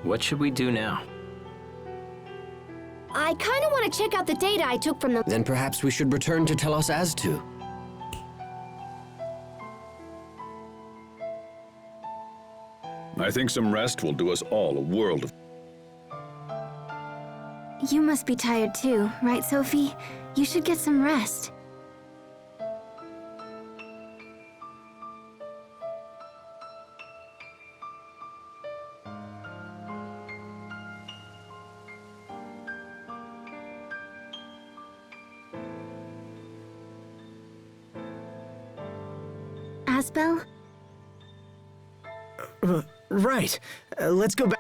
What should we do now? I kind of want to check out the data I took from the... Then perhaps we should return to Telos Aztu. I think some rest will do us all a world of... You must be tired too, right, Sophie? You should get some rest. Asbel? Right. Let's go back.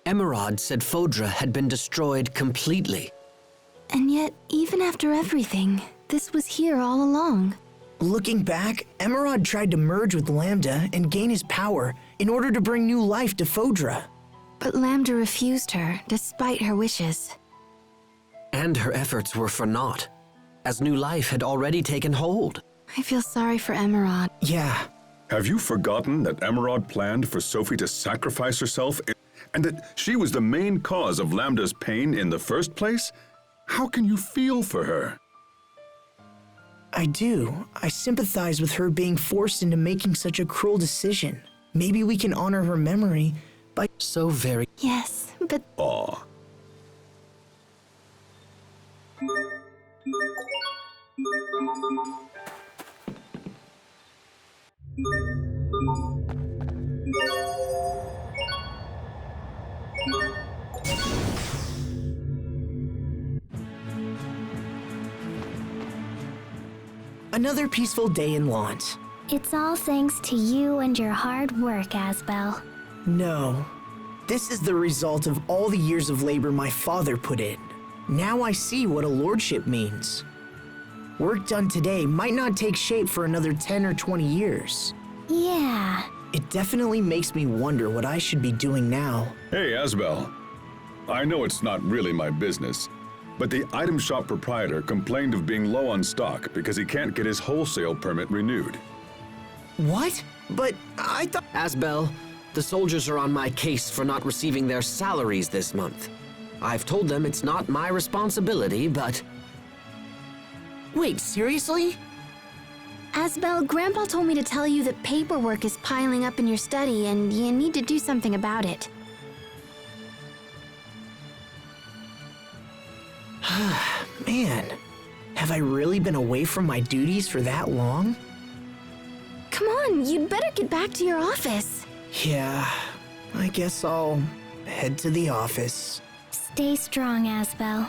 Emerald said Fodra had been destroyed completely. And yet, even after everything, this was here all along. Looking back, Emerald tried to merge with Lambda and gain his power in order to bring new life to Fodra. But Lambda refused her, despite her wishes. And her efforts were for naught, as new life had already taken hold. I feel sorry for Emerald. Yeah. Have you forgotten that Emerald planned for Sophie to sacrifice herself and that she was the main cause of Lambda's pain in the first place? How can you feel for her? I do. I sympathize with her being forced into making such a cruel decision. Maybe we can honor her memory by... So very... Yes, but... Aw. Another peaceful day in Lawns. It's all thanks to you and your hard work, Asbel. No. This is the result of all the years of labor my father put in. Now I see what a lordship means. Work done today might not take shape for another 10 or 20 years. Yeah. It definitely makes me wonder what I should be doing now. Hey, Asbel. I know it's not really my business, but the item shop proprietor complained of being low on stock because he can't get his wholesale permit renewed. What? But I thought... Asbel, the soldiers are on my case for not receiving their salaries this month. I've told them it's not my responsibility, but... Wait, seriously? Asbel, Grandpa told me to tell you that paperwork is piling up in your study and you need to do something about it. Man, have I really been away from my duties for that long? Come on, you'd better get back to your office. Yeah, I guess I'll head to the office. Stay strong, Asbel.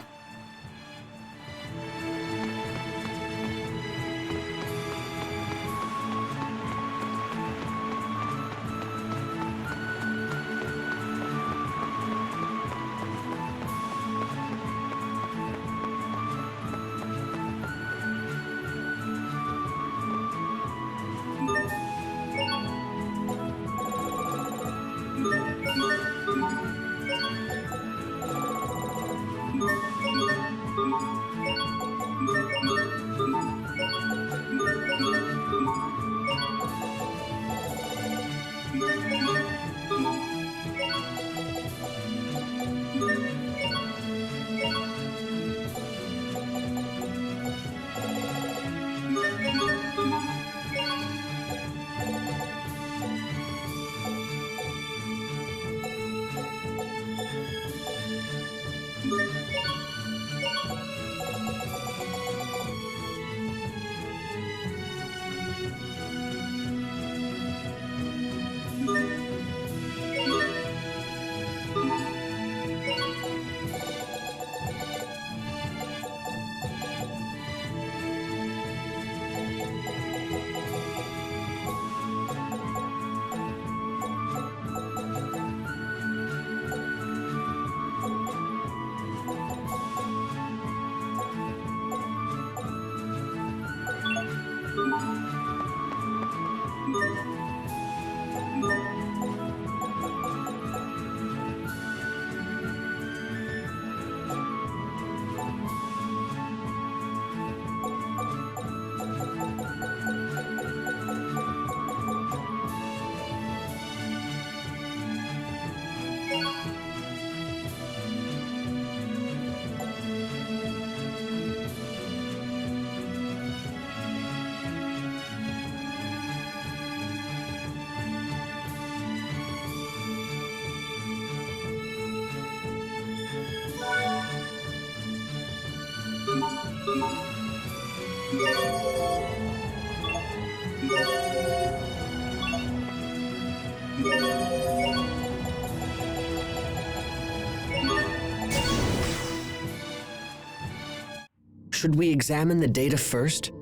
Should we examine the data first?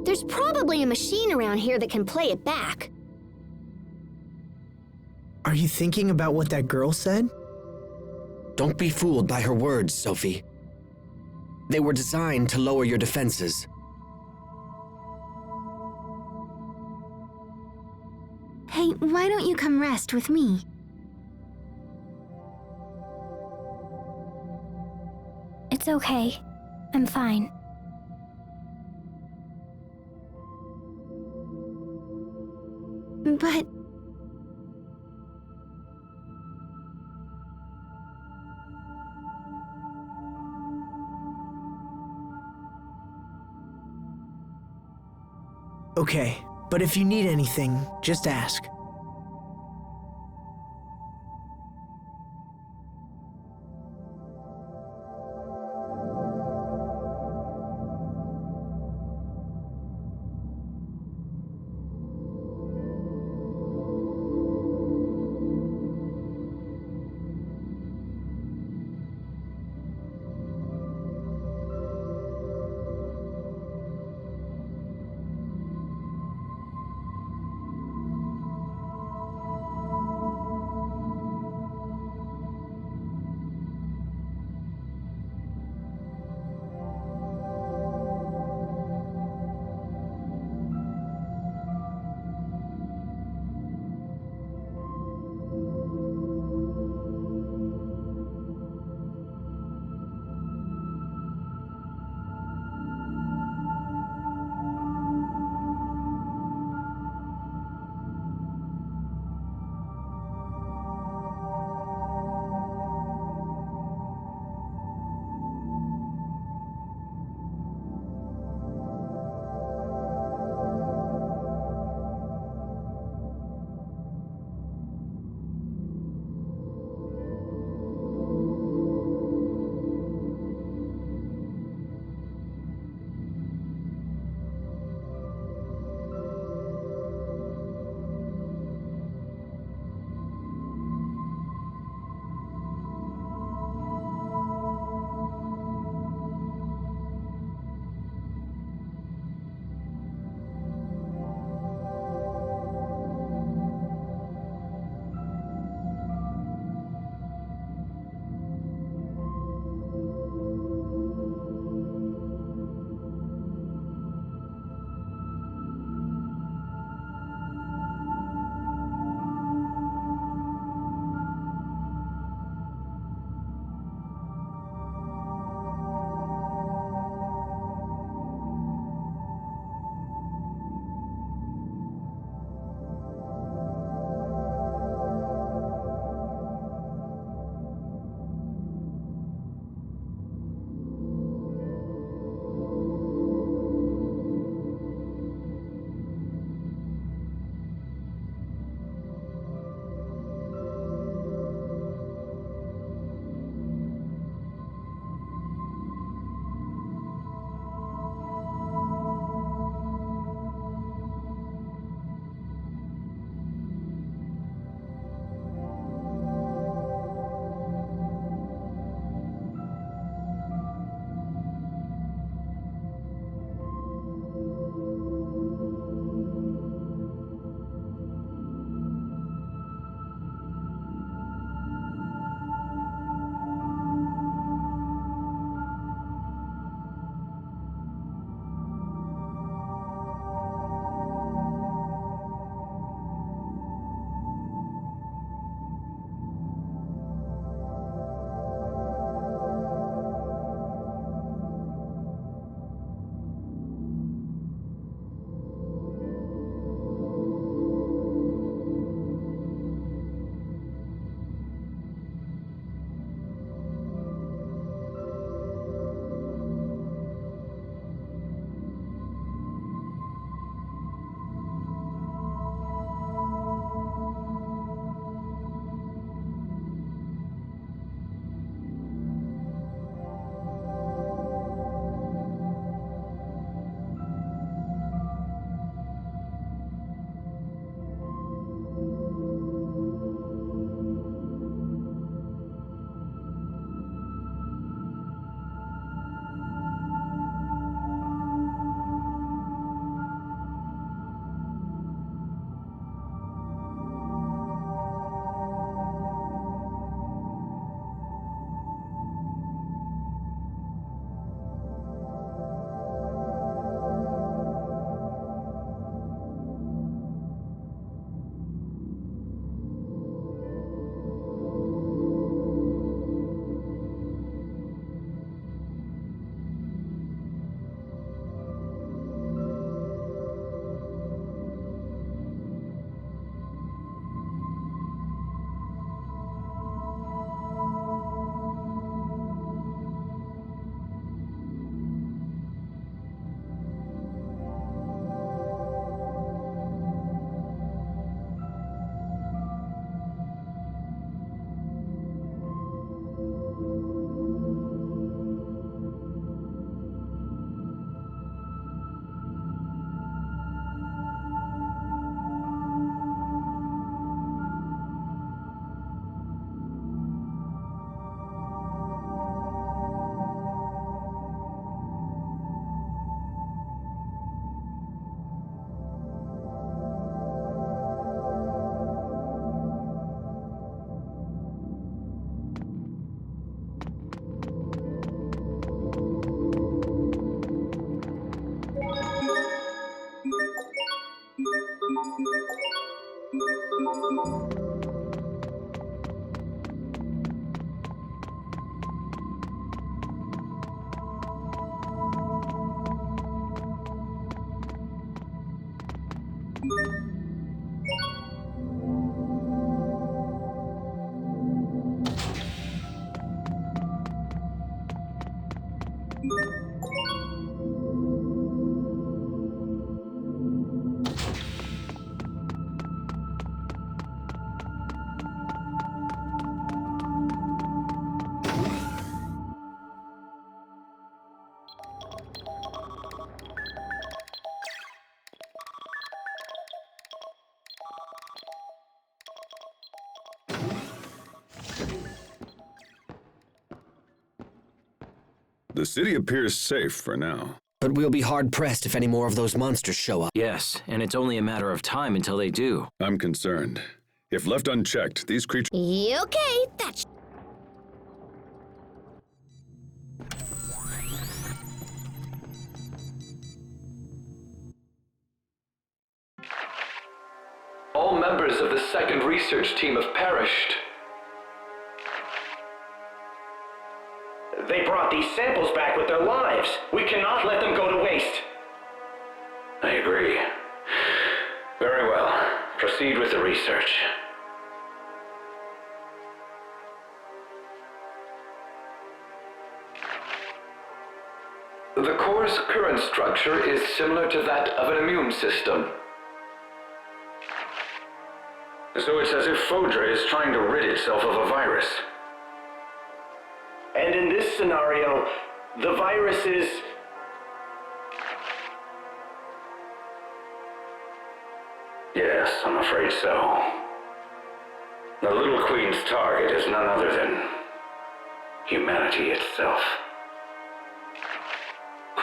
There's probably a machine around here that can play it back. Are you thinking about what that girl said? Don't be fooled by her words, Sophie. They were designed to lower your defenses. Hey, why don't you come rest with me? It's okay. I'm fine. But... Okay, but if you need anything, just ask. The city appears safe for now. But we'll be hard-pressed if any more of those monsters show up. Yes, and it's only a matter of time until they do. I'm concerned. If left unchecked, these creatures... Okay, that's... All members of the second research team have perished. They brought these samples back with their lives. We cannot let them go to waste. I agree. Very well. Proceed with the research. The core's current structure is similar to that of an immune system. So it's as if Fodra is trying to rid itself of a virus. And in this scenario, the virus is... Yes, I'm afraid so. The Little Queen's target is none other than humanity itself.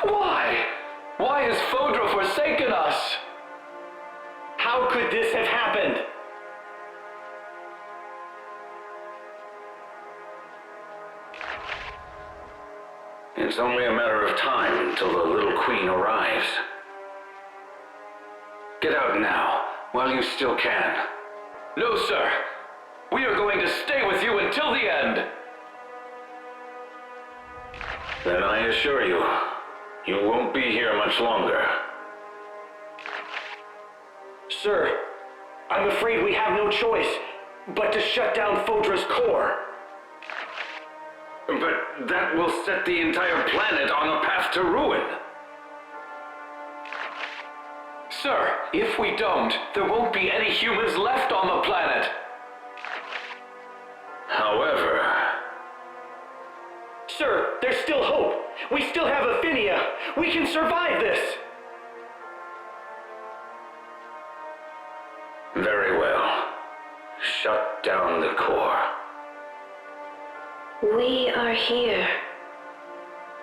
Why? Why has Fodra forsaken us? How could this have happened? It's only a matter of time until the Little Queen arrives. Get out now, while you still can. No, sir. We are going to stay with you until the end. Then I assure you, you won't be here much longer. Sir, I'm afraid we have no choice but to shut down Fodra's core. But that will set the entire planet on a path to ruin. Sir, if we don't, there won't be any humans left on the planet. However... Sir, there's still hope. We still have Affinia. We can survive this. Very well. Shut down the core. We are here.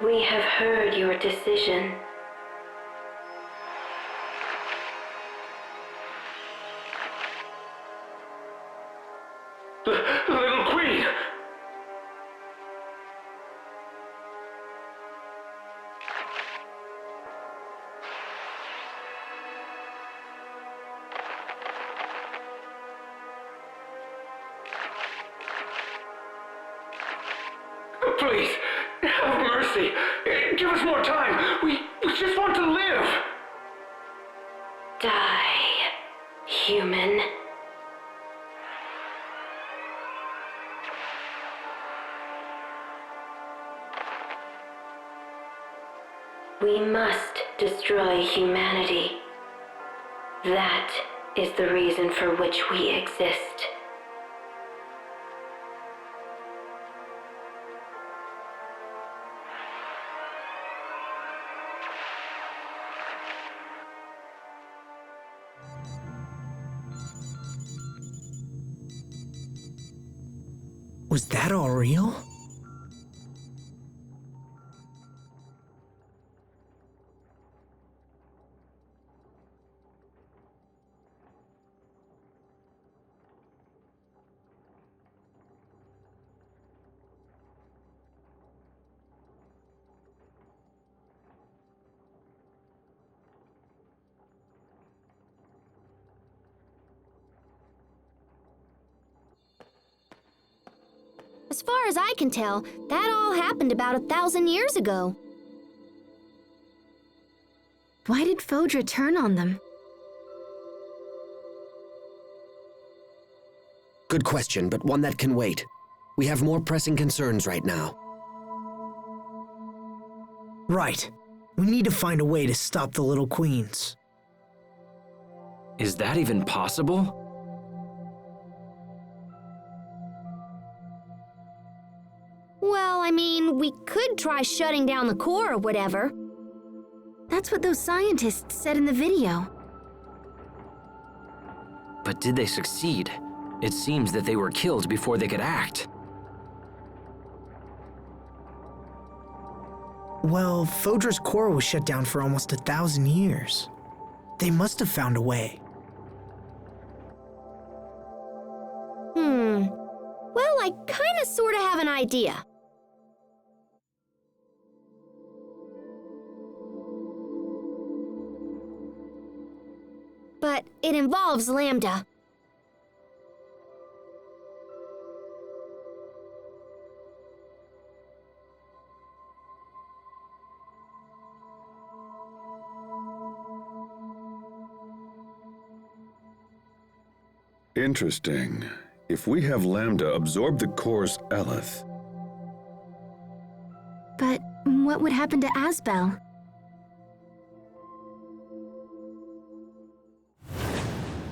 We have heard your decision. Little Queen! Please, have mercy. Give us more time. We just want to live. Die, human. We must destroy humanity. That is the reason for which we exist. Was that all real? As far as I can tell, that all happened about 1,000 years ago. Why did Fodra turn on them? Good question, but one that can wait. We have more pressing concerns right now. Right. We need to find a way to stop the Little Queens. Is that even possible? Well, I mean, we could try shutting down the core or whatever. That's what those scientists said in the video. But did they succeed? It seems that they were killed before they could act. Well, Fodra's core was shut down for almost 1,000 years. They must have found a way. Well, I kinda sorta have an idea. But it involves Lambda. Interesting. If we have Lambda absorb the core's Eleth, But what would happen to Asbel?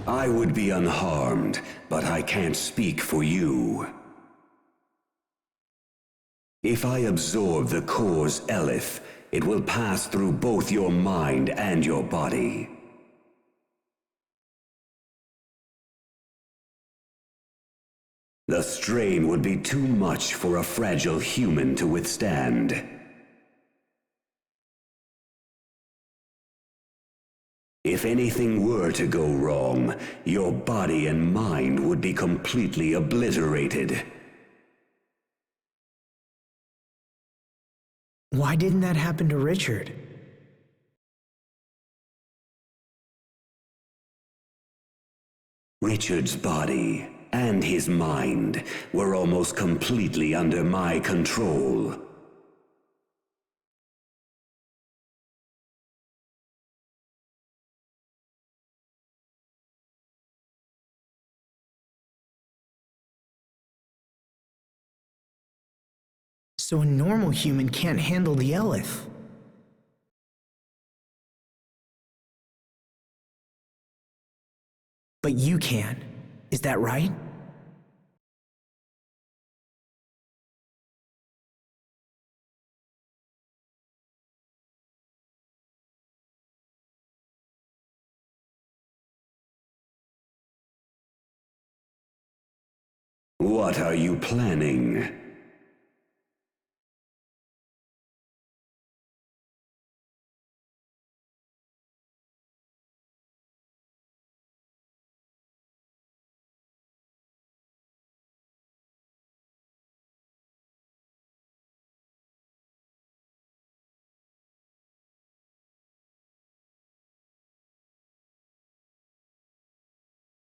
I would be unharmed, but I can't speak for you. If I absorb the core's Eleth, it will pass through both your mind and your body. The strain would be too much for a fragile human to withstand. If anything were to go wrong, your body and mind would be completely obliterated. Why didn't that happen to Richard? Richard's body and his mind were almost completely under my control. So a normal human can't handle the Eleth. But you can. Is that right? What are you planning?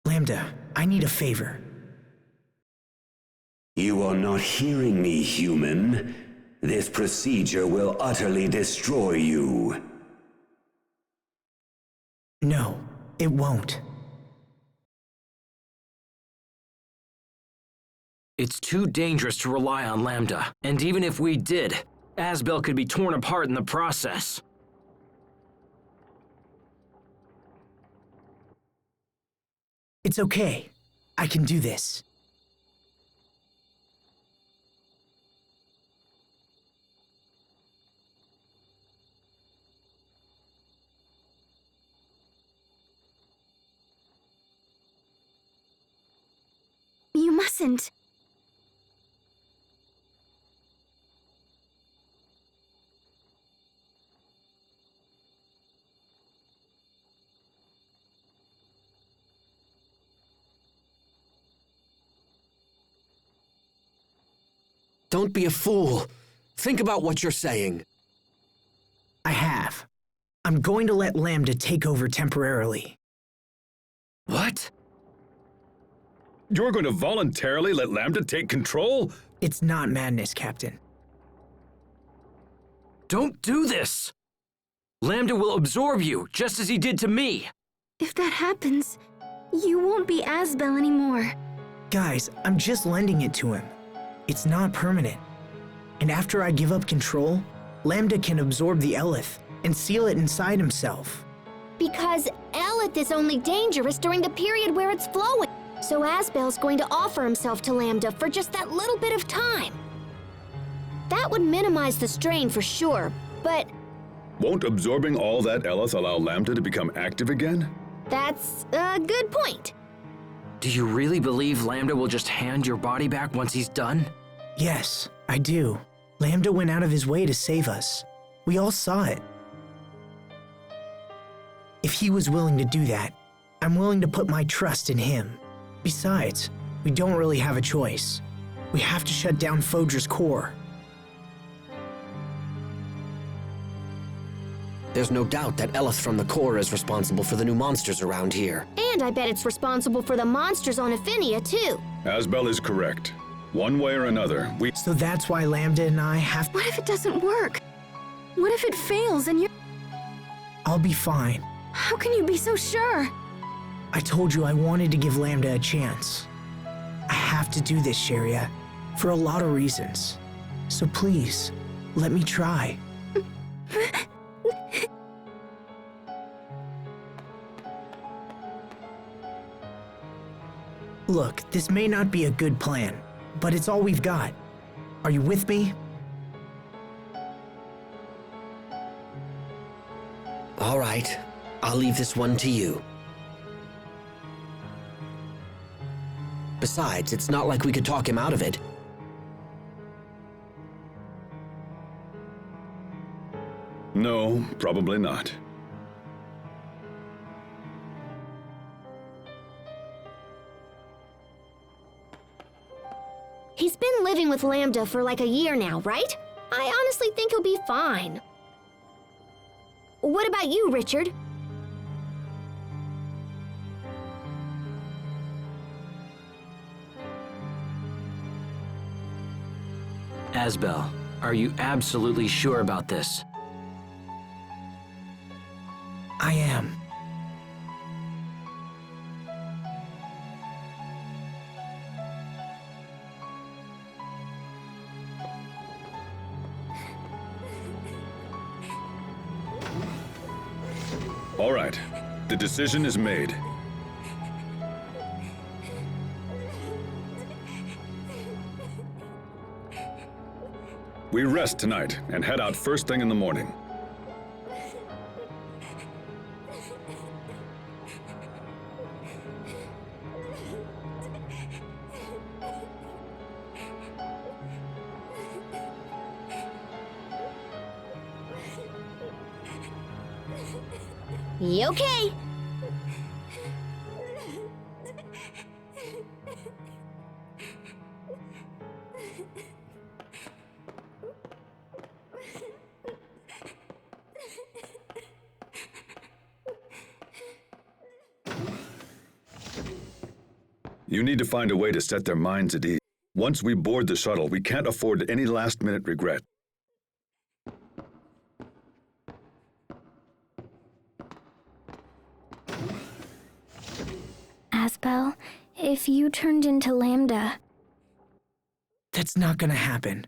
Lambda, I need a favor. You are not hearing me, human. This procedure will utterly destroy you. No, it won't. It's too dangerous to rely on Lambda. And even if we did, Asbel could be torn apart in the process. It's okay. I can do this. You mustn't. Don't be a fool. Think about what you're saying. I have. I'm going to let Lambda take over temporarily. What? you're going to voluntarily let Lambda take control? It's not madness, Captain. Don't do this! Lambda will absorb you, just as he did to me. If that happens, you won't be Asbel anymore. Guys, I'm just lending it to him. It's not permanent. And after I give up control, Lambda can absorb the Elith and seal it inside himself. Because Elith is only dangerous during the period where it's flowing. So Asbel's going to offer himself to Lambda for just that little bit of time. That would minimize the strain for sure, but Won't absorbing all that Elith allow Lambda to become active again? that's a good point. Do you really believe Lambda will just hand your body back once he's done? Yes, I do. Lambda went out of his way to save us. We all saw it. If he was willing to do that, I'm willing to put my trust in him. Besides, we don't really have a choice. We have to shut down Fodra's core. There's no doubt that Elith from the core is responsible for the new monsters around here. And I bet it's responsible for the monsters on Affinia, too. Asbel is correct. One way or another, we... So that's why Lambda and I have... What if it doesn't work? What if it fails and you're... I'll be fine. How can you be so sure? I told you I wanted to give Lambda a chance. I have to do this, Sharia, for a lot of reasons. So please, let me try. Look, this may not be a good plan, but it's all we've got. Are you with me? All right, I'll leave this one to you. Besides, it's not like we could talk him out of it. No, probably not. He's been living with Lambda for like a year now, right? I honestly think he'll be fine. What about you, Richard? Asbel, are you absolutely sure about this? I am. All right, the decision is made. We rest tonight and head out first thing in the morning. Okay. You need to find a way to set their minds at ease. Once we board the shuttle, we can't afford any last-minute regret. Asbel, if you turned into Lambda... That's not gonna happen.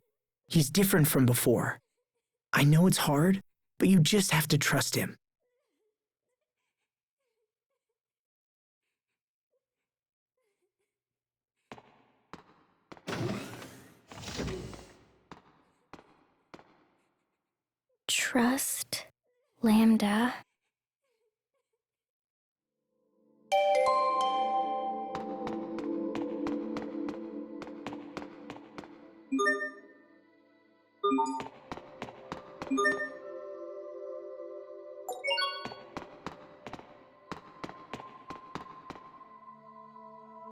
He's different from before. I know it's hard, but you just have to trust him. Trust Lambda. Thank you.